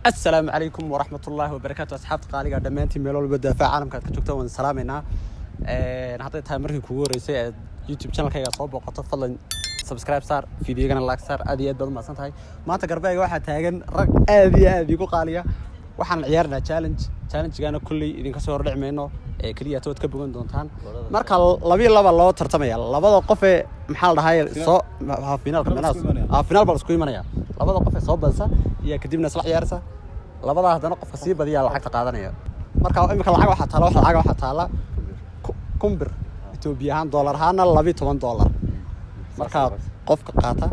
السلام عليكم ورحمة الله وبركاته أصحاب قاليقة دمانتي ميلول بدافع عالم كانت كتبتوا من سلامنا حطيت هاي مركي كوور رئيسي يوتيوب channel كيغا صوب وقطة فضلا سبسكرايب صار فيديوغانا لايك صار آدي بدل ما سنتهاي ما تقربايق واحد تاغن رق آدي كو قاليا waxaan ciyaarnaa challenge-gaana kulli idinka soo dhicmayno kaliya tood ka bogan doontaan marka 2 loo tartamaya labada qof ee maxaa la dhahay soo final bal isku imanaya labada qof ee soo badsa iyo kadibna isla ciyaarsa labada hadana qofka sii badiya lacagta qaadanaya marka imika lacag waxa taala kumbir Ethiopian dollar ahaan $12 marka qofka qaata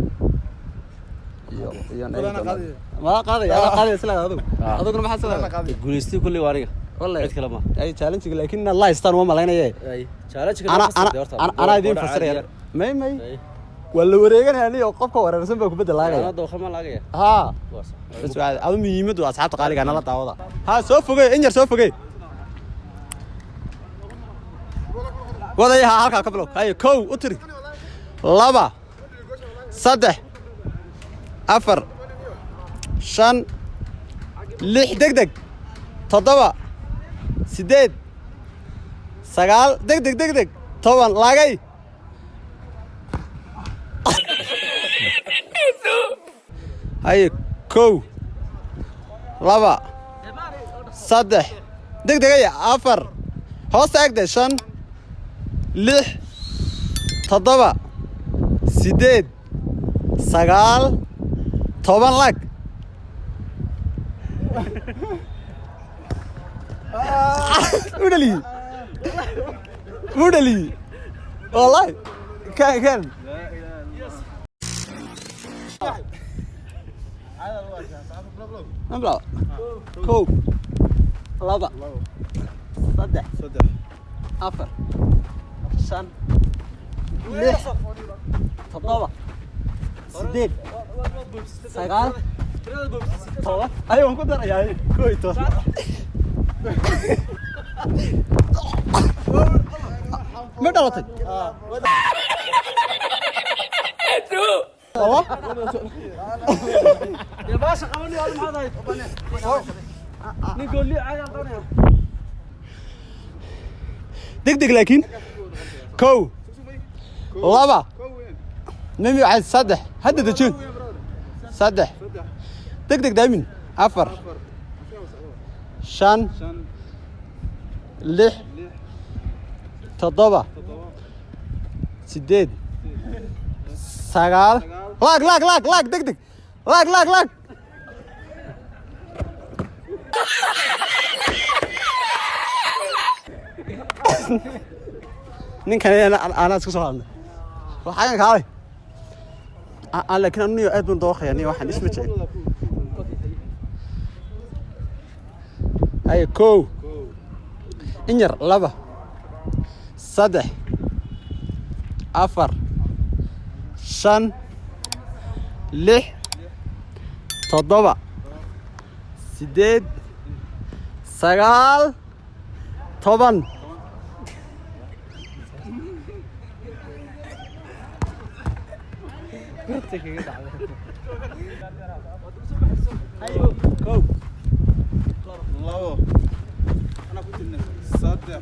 ما قاضي سلا هذوك ما حصل guuleystay kulli waariga والله cid kale ma ay challenge laakiin Allah istaan uma maleynayay ay challenge ana idin fasiraya may wala wareeganayni oo qofka wareersan baa ku bedelaagaya ana dookhama laagaya ha bas aad muhiimadu asxaabta qaaliga nala daawada ha soo fogay in yar soo fogay wadayaha halka ka bilow ay kow u tiri 2 3 4 5 6 degdeg 7 8 9 degdeg 10 laagay hay kow 2 3 degdeg 4 hoos taagde 5 6 7 8 9 10 lag ودلي والله كان نبلا كوب لابا صدح أفر شان لح تضابا سديد سقال طبعا أيوة نقدر يعني كويتو ما دلتي والله يا باشا قولي هذا ما هذا نقول لي عاد قناه دقدق لكن كو لابا نمي عاد صدح هدد تشوف صدح دقدق دايمين أفر شان لح تضبع سديد سقال لاك دقدق لاك نين أنا أسكت سؤالنا وحاجة كاري لكن أنا أدمن دوخ يعني واحد اسمه شيء أي كو إنير لبا صدح أفر شن لح تضبع سديد سقال طبعا أيوه كو الله أنا كنت صدق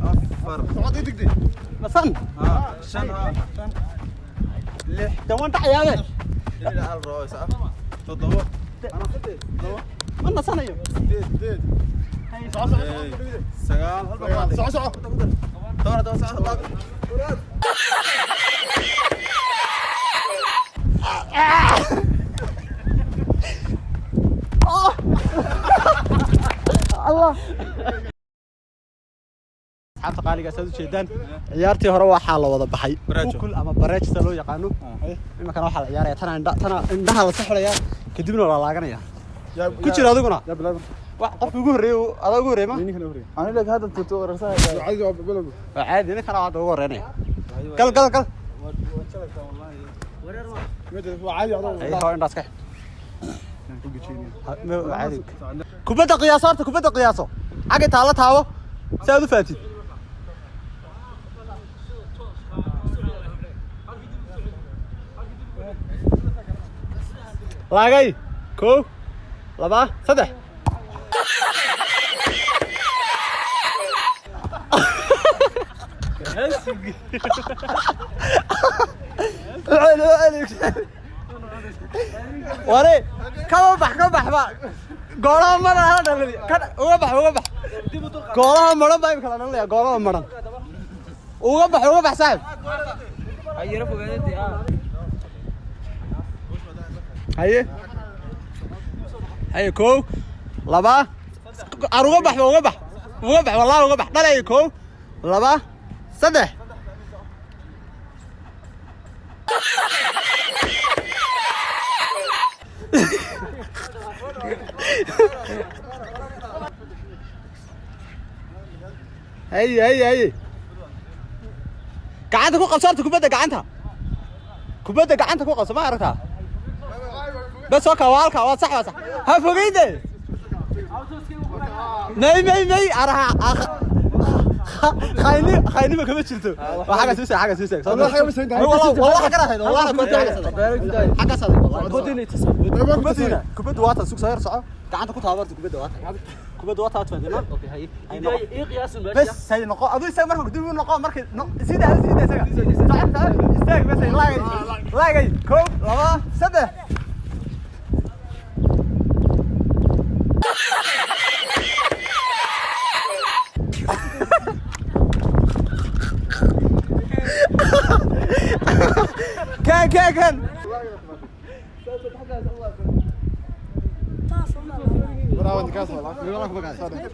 أفر صعدي دقدق مثلا شن لح دوان تحياله إلى الرئيس تضوى أنا كنت تضوى من مثلا يوم ديد سقال صع دور صع الله asxaabta qaaliga soo jeedaan ciyaartii hore waxa la wada baxay kul ama bareej loo yaqaano imika waxa la ciyaaraya tana indhaha la saxlaya kadibna la laaganaya ku jira adiguna wax qof ugu horeeyo adag ugu horeeyma أنا لك هذا التوتو رسالة عايز أبلغ عادي ninkan waxa ugu horeeynaya gal اي هو عندك صح عادي كوباده قياسه horta كوباده قياسه حاجه taala taabo saad u faatid laagay ko laba saddex وري كم بح بقى قولها مرة هذا اللي كان وقبح قولها مرة بايم كلا نقول يا قولها مرة وقبح سعد هي رفوا قاعدتي هي كو لبا وقبح والله وقبح طلع كو لبا صدح هي gacanta ku qabsaarta kubadda gacanta ku qabso ma aragtaa bas oo ka walka waa sax ha fogeyde may araha khayni ma kama jirto waa xaga soo wallahi karahay wallahi xaga saday kubadda waa tan suuq soo soco gacanta ku taabarta kubadda waa taad fadhina اوكي هي ايه قياس الماشي بس هي نقو ادو isaga marka dib u noqo markii sida isaga saacada istaag bas laagay ko laba saddex كان برافو انت كاس والله يلا كم قاعد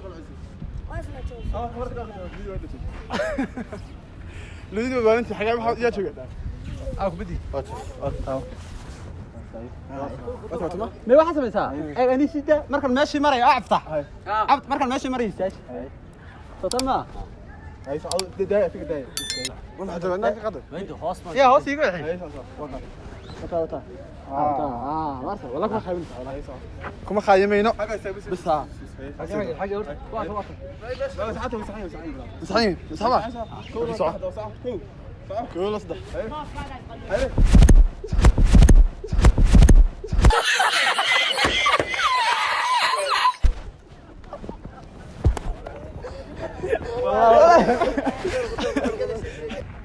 لودي بقى انت حاجه يا شوقه بدي ما ما واحد سميتها اني سيده markan meeshii maray aftax abd markan meeshii maray istaaj totama هاي صعود دقايق في دقايق والله حتى عندك قدر وانت خلاص ما يا هوس يقول الحين هاي صح وتا مارسا والله ما خايبين والله هاي صح كم خايمينو بس ها حاجه واقف لا ساعته صحيح صح كل اصدح هاي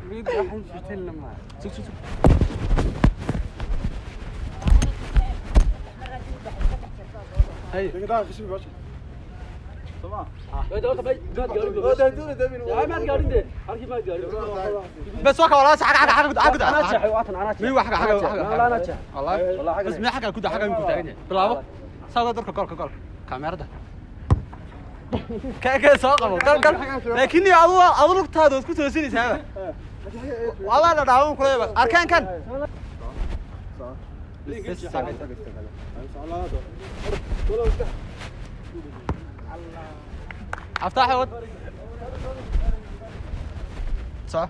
ميد راح نشتغل معاه شوف هي كده في شيء باشا تمام بس وكا والله حاجه انا شاحي وانا مي واحد حاجه لا انا شاحي والله بس مي حاجه كده حاجه ممكن تاجي بلابو ساو درك كول كاميرا كا سoo qabo gal laakiin adu lugtaada isku toosinaysaa والله لا داون كله اركان كان افتح ود صح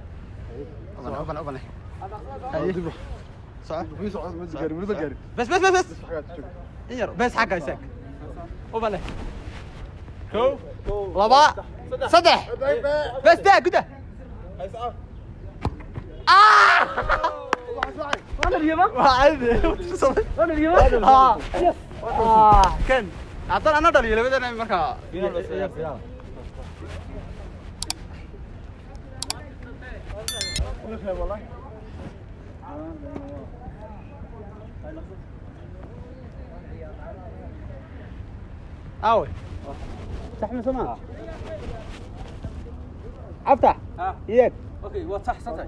انا صح بس بس حاجه يسك وبله كو لبا صدح بس ده كده انا اليوم انا اليوم كان اعطانا انا دليل بدنا marka والله اوي صح من سمع افتح ايدك اوكي وصح صدق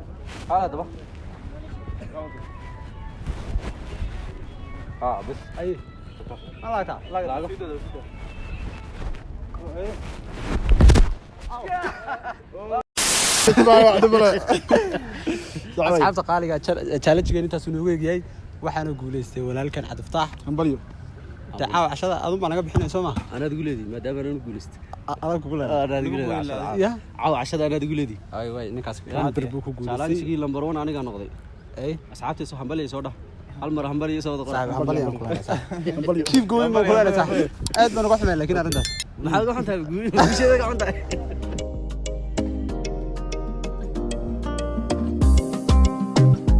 هذا بقى بس اي الله تعال لا asxaabta qaaliga challenge-ga intaas uu noogu eegayay waxaana guuleystay walaalkan Cabdifataax hambalyo tacaaw cashada adun baa naga bixinay soo ma انا تقولي ما دام انا قولست adag ku leeyahay انا تقولي ya عاو عشان انا تقولي ay way ninkaas كان berbu ku guuleystay challenge-gii number 1 aniga noqday اي asxaabtii soo hambaliyo soo dhah hal mar hambaliyo soo wada qor صاحب حنبلي أنا كلها صاحب كيف قوي ما كلها صاحب أدنى نروح من لكن أرنتاس maxaad uga xuntahay guusheeda ka xuntahay